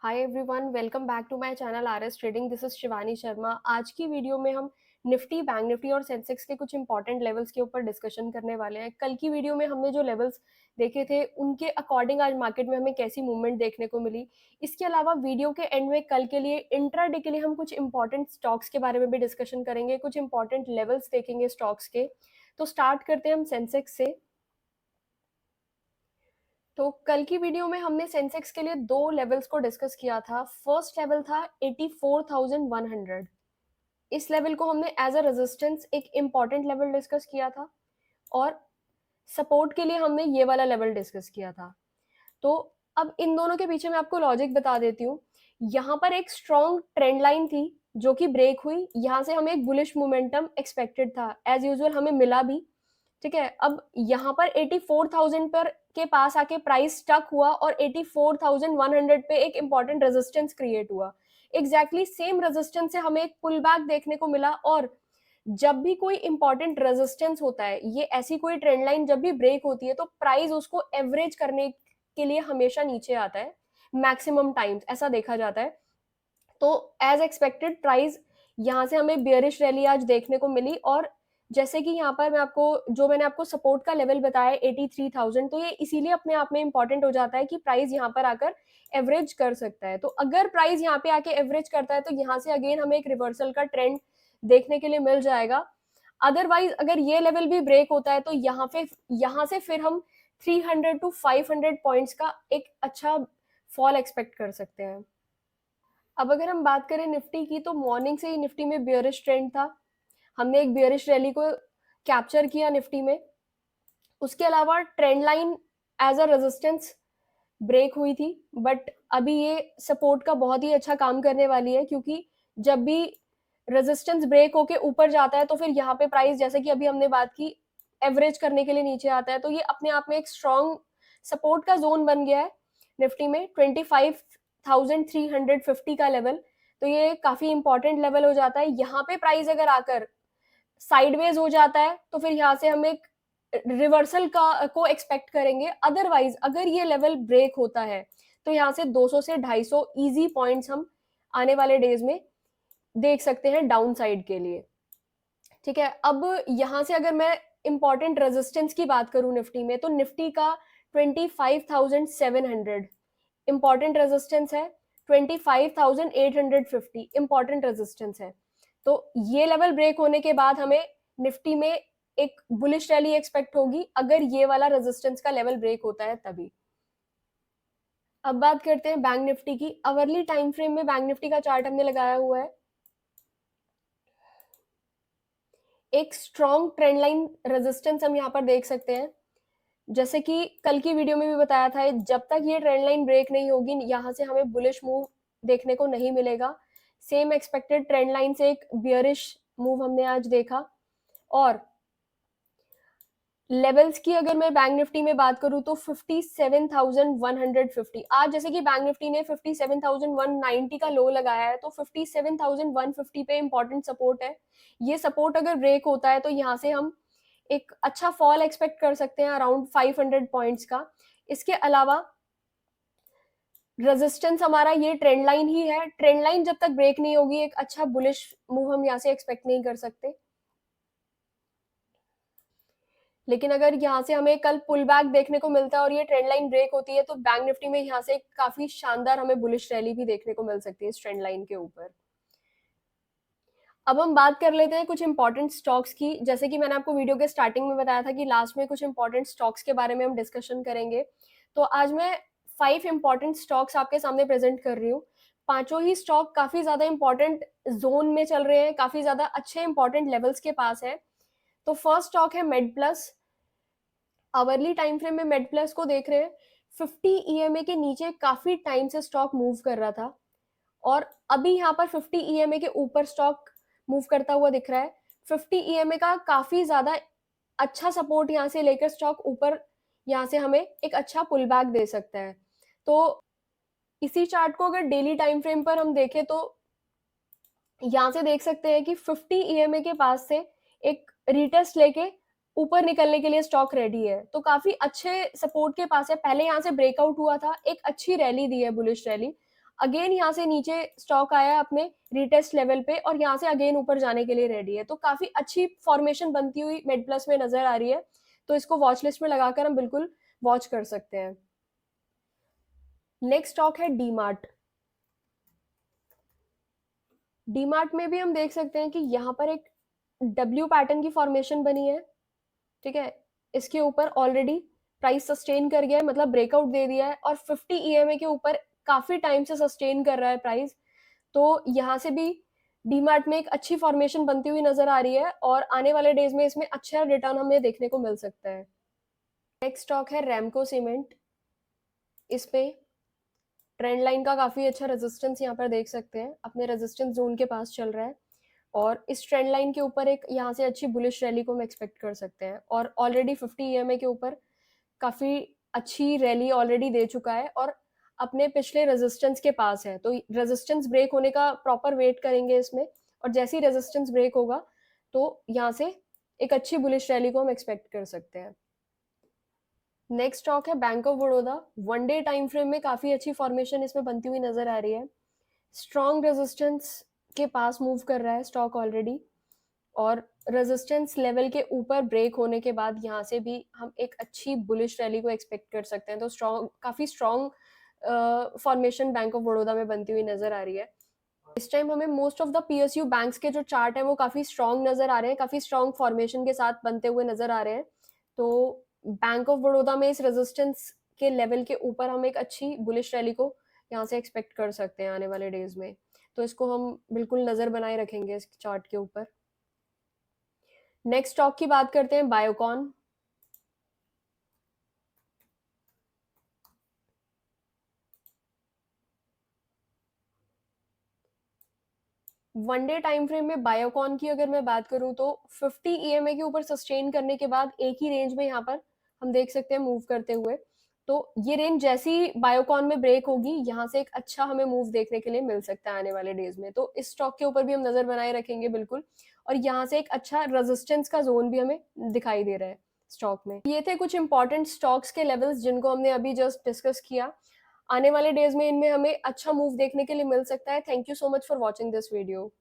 Hi everyone, welcome back to my channel RS trading. This is Shivani Sharma. आज की video में हम निफ्टी, बैंक निफ्टी और सेंसेक्स के कुछ इंपॉर्टेंट लेवल्स के ऊपर डिस्कशन करने वाले हैं। कल की वीडियो में हमने जो लेवल्स देखे थे उनके अकॉर्डिंग आज मार्केट में हमें कैसी मूवमेंट देखने को मिली। इसके अलावा वीडियो के एंड में कल के लिए इंट्राडे के लिए हम कुछ इंपॉर्टेंट स्टॉक्स के बारे में भी डिस्कशन करेंगे, कुछ इंपॉर्टेंट लेवल्स देखेंगे स्टॉक्स के। तो स्टार्ट करते हैं हम सेंसेक्स से। तो कल की वीडियो में हमने सेंसेक्स के लिए दो लेवल्स को डिस्कस किया था। फर्स्ट लेवल था 84,100। इस लेवल को हमने एज अ रेजिस्टेंस एक इंपॉर्टेंट लेवल डिस्कस किया था, और सपोर्ट के लिए हमने ये वाला लेवल डिस्कस किया था। तो अब इन दोनों के पीछे मैं आपको लॉजिक बता देती हूँ। यहाँ पर एक स्ट्रॉन्ग ट्रेंड लाइन थी जो कि ब्रेक हुई। यहाँ से हमें एक बुलिश मोमेंटम एक्सपेक्टेड था, एज यूजुअल हमें मिला भी। ठीक है, अब यहाँ पर 84,000 पर के पास आके प्राइस स्टक हुआ और 84,100 पे एक इंपॉर्टेंट रेजिस्टेंस क्रिएट हुआ। एग्जैक्टली सेम रेजिस्टेंस से हमें एक पुल बैक देखने को मिला। और जब भी कोई इंपॉर्टेंट रेजिस्टेंस होता है, ये ऐसी कोई ट्रेंड लाइन जब भी ब्रेक होती है, तो प्राइस उसको एवरेज करने के लिए हमेशा नीचे आता है। मैक्सिमम टाइम्स ऐसा देखा जाता है। तो एज एक्सपेक्टेड प्राइस यहाँ से हमें बियरिश रैली आज देखने को मिली। और जैसे कि यहाँ पर मैंने आपको सपोर्ट का लेवल बताया 83,000, तो ये इसीलिए अपने आप में इंपॉर्टेंट हो जाता है कि प्राइस यहाँ पर आकर एवरेज कर सकता है। तो अगर प्राइस यहाँ पे आके एवरेज करता है तो यहाँ से अगेन हमें एक रिवर्सल का ट्रेंड देखने के लिए मिल जाएगा। अदरवाइज अगर ये लेवल भी ब्रेक होता है तो यहाँ से फिर हम 300 टू 500 पॉइंट्स का एक अच्छा फॉल एक्सपेक्ट कर सकते हैं। अब अगर हम बात करें निफ्टी की, तो मॉर्निंग से ही निफ्टी में बियरिश ट्रेंड था। हमने एक बियरिश रैली को कैप्चर किया निफ्टी में। उसके अलावा trend line as a resistance break हुई थी, बट अभी ये सपोर्ट का बहुत ही अच्छा काम करने वाली है, क्योंकि जब भी रेजिस्टेंस ब्रेक होके ऊपर जाता है तो फिर यहाँ पे प्राइस, जैसे कि अभी हमने बात की, एवरेज करने के लिए नीचे आता है। तो ये अपने आप में एक स्ट्रॉन्ग सपोर्ट का जोन बन गया है निफ्टी में 25,350 का लेवल। तो ये काफी इंपॉर्टेंट लेवल हो जाता है। यहाँ पे प्राइस अगर आकर साइडवेज हो जाता है तो फिर यहाँ से हम एक रिवर्सल का को एक्सपेक्ट करेंगे। अदरवाइज अगर ये लेवल ब्रेक होता है तो यहाँ से 200 से 250 इजी पॉइंट्स हम आने वाले डेज में देख सकते हैं डाउन साइड के लिए। ठीक है, अब यहाँ से अगर मैं इंपॉर्टेंट रेजिस्टेंस की बात करूं निफ्टी में, तो निफ्टी का 25,700 इंपॉर्टेंट रेजिस्टेंस है। 25,850 इंपॉर्टेंट रेजिस्टेंस है। तो ये लेवल ब्रेक होने के बाद हमें निफ्टी में एक बुलिश रैली एक्सपेक्ट होगी, अगर ये वाला रेजिस्टेंस का लेवल ब्रेक होता है तभी। अब बात करते हैं बैंक निफ्टी की। अवरली टाइम फ्रेम में बैंक निफ्टी का चार्ट हमने लगाया हुआ है। एक स्ट्रॉन्ग ट्रेंड लाइन रेजिस्टेंस हम यहाँ पर देख सकते हैं। जैसे कि कल की वीडियो में भी बताया था, जब तक ये ट्रेंड लाइन ब्रेक नहीं होगी यहाँ से हमें बुलिश मूव देखने को नहीं मिलेगा। सेम एक्सपेक्टेड ट्रेंड लाइन से एक बियरिश मूव हमने आज देखा। और लेवल्स की अगर मैं बैंक निफ्टी में बात करूं तो 57,150 आज, जैसे कि बैंक निफ्टी ने 57,190 का लो लगाया है, तो 57,150 पे इंपॉर्टेंट सपोर्ट है। ये सपोर्ट अगर ब्रेक होता है तो यहाँ से हम एक अच्छा फॉल एक्सपेक्ट कर सकते हैं अराउंड 500 पॉइंट्स का। इसके अलावा रेजिस्टेंस हमारा ये ट्रेंड लाइन ही है। ट्रेंड लाइन जब तक ब्रेक नहीं होगी एक अच्छा बुलिश मूव हम यहाँ से एक्सपेक्ट नहीं कर सकते। लेकिन अगर यहाँ से हमें कल पुल बैक देखने को मिलता है और ये ट्रेंड लाइन ब्रेक होती है, तो बैंक निफ्टी में यहाँ से काफी शानदार हमें बुलिश रैली भी देखने को मिल सकती है इस ट्रेंड लाइन के ऊपर। अब हम बात कर लेते हैं कुछ इंपॉर्टेंट स्टॉक्स की। जैसे कि मैंने आपको वीडियो के स्टार्टिंग में बताया था कि लास्ट में कुछ इंपॉर्टेंट स्टॉक्स के बारे में हम डिस्कशन करेंगे। तो आज मैं 5 इंपॉर्टेंट स्टॉक्स आपके सामने प्रेजेंट कर रही हूँ। पांचों ही स्टॉक काफी ज्यादा इंपॉर्टेंट जोन में चल रहे हैं, काफी ज्यादा अच्छे इंपॉर्टेंट लेवल्स के पास है। तो फर्स्ट स्टॉक है made plus. Hourly time frame में मेड प्लस को देख रहे हैं, 50 ईएमए के नीचे काफी टाइम से स्टॉक मूव कर रहा था, और अभी यहाँ पर 50 ईएमए के ऊपर स्टॉक मूव करता हुआ दिख रहा है। 50 ईएमए का काफी ज्यादा अच्छा सपोर्ट यहाँ से लेकर स्टॉक ऊपर यहाँ से हमें एक अच्छा पुल बैक दे सकता है। तो इसी चार्ट को अगर डेली टाइम फ्रेम पर हम देखें तो यहाँ से देख सकते हैं कि 50 ईएमए के पास से एक रिटेस्ट लेके ऊपर निकलने के लिए स्टॉक रेडी है। तो काफी अच्छे सपोर्ट के पास है। पहले यहाँ से ब्रेकआउट हुआ था, एक अच्छी रैली दी है, बुलिश रैली। अगेन यहाँ से नीचे स्टॉक आया है अपने रीटेस्ट लेवल पे और यहाँ से अगेन ऊपर जाने के लिए रेडी है। तो काफी अच्छी फॉर्मेशन बनती हुई मेड प्लस में नजर आ रही है, तो इसको वॉच लिस्ट में लगाकर हम बिल्कुल वॉच कर सकते हैं। नेक्स्ट स्टॉक है डीमार्ट। डीमार्ट में भी हम देख सकते हैं कि यहाँ पर एक डब्ल्यू पैटर्न की फॉर्मेशन बनी है, ठीक है। इसके ऊपर ऑलरेडी प्राइस सस्टेन कर गया है, मतलब ब्रेकआउट दे दिया है और 50 ईएमए के ऊपर काफी टाइम से सस्टेन कर रहा है प्राइस। तो यहाँ से भी डीमार्ट में एक अच्छी फॉर्मेशन बनती हुई नजर आ रही है और आने वाले डेज में इसमें अच्छा रिटर्न हमें देखने को मिल सकता है। नेक्स्ट स्टॉक है रैमको सीमेंट। इस पे ट्रेंड लाइन का काफी अच्छा रेजिस्टेंस यहाँ पर देख सकते हैं, अपने रेजिस्टेंस जोन के पास चल रहा है और इस ट्रेंड लाइन के ऊपर एक यहाँ से अच्छी बुलिश रैली को हम एक्सपेक्ट कर सकते हैं और ऑलरेडी 50 ईएमए के ऊपर काफी अच्छी रैली ऑलरेडी दे चुका है और अपने पिछले रेजिस्टेंस के पास है। तो रेजिस्टेंस ब्रेक होने का प्रॉपर वेट करेंगे इसमें और जैसे ही रेजिस्टेंस ब्रेक होगा तो यहाँ से एक अच्छी बुलिश रैली को हम एक्सपेक्ट कर सकते हैं। नेक्स्ट स्टॉक है bank of Baroda. One day time frame में काफी अच्छी फॉर्मेशन इसमें बनती हुई नजर आ रही है। स्ट्रॉन्ग रेजिस्टेंस के पास मूव कर रहा है स्टॉक ऑलरेडी और रेजिस्टेंस लेवल के ऊपर ब्रेक होने के बाद यहाँ से भी हम एक अच्छी बुलिश रैली को एक्सपेक्ट कर सकते हैं। तो काफी strong formation bank of Baroda में बनती हुई नजर आ रही है। इस टाइम हमें most of the PSU banks के जो चार्ट है वो काफी स्ट्रॉन्ग नजर आ रहे हैं, काफी स्ट्रॉन्ग फॉर्मेशन के साथ बनते हुए नजर आ रहे हैं। तो बैंक ऑफ बड़ौदा में इस रेजिस्टेंस के लेवल के ऊपर हम एक अच्छी बुलिश रैली को यहाँ से एक्सपेक्ट कर सकते हैं आने वाले डेज में। तो इसको हम बिल्कुल नजर बनाए रखेंगे इस चार्ट के ऊपर। नेक्स्ट स्टॉक की बात करते हैं Biocon. One day time frame में बायोकॉन की अगर मैं बात करूं तो 50 ईएमए के ऊपर सस्टेन करने के बाद एक ही रेंज में यहाँ पर हम देख सकते हैं मूव करते हुए। तो ये रेंज जैसी बायोकॉन में ब्रेक होगी यहाँ से एक अच्छा हमें मूव देखने के लिए मिल सकता है आने वाले डेज में। तो इस स्टॉक के ऊपर भी हम नजर बनाए रखेंगे बिल्कुल और यहाँ से एक अच्छा रेजिस्टेंस का जोन भी हमें दिखाई दे रहा है स्टॉक में। ये थे कुछ इंपॉर्टेंट स्टॉक्स के लेवल्स जिनको हमने अभी जस्ट डिस्कस किया। आने वाले डेज में इनमें हमें अच्छा मूव देखने के लिए मिल सकता है। Thank you so much for watching this video.